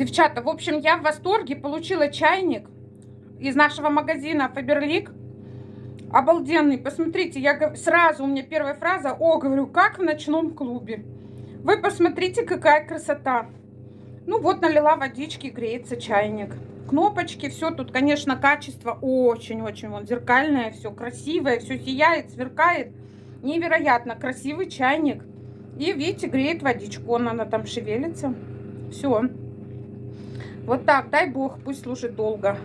Девчата, в общем, я в восторге. Получила чайник из нашего магазина Faberlic. Обалденный. Посмотрите, сразу у меня первая фраза. О, говорю, как в ночном клубе. Вы посмотрите, какая красота. Ну вот, налила водички, греется чайник. Кнопочки, все тут, конечно, качество очень-очень вот зеркальное, все красивое, все сияет, сверкает. Невероятно красивый чайник. И видите, греет водичку, она там шевелится. Все. Вот так, дай бог, пусть служит долго.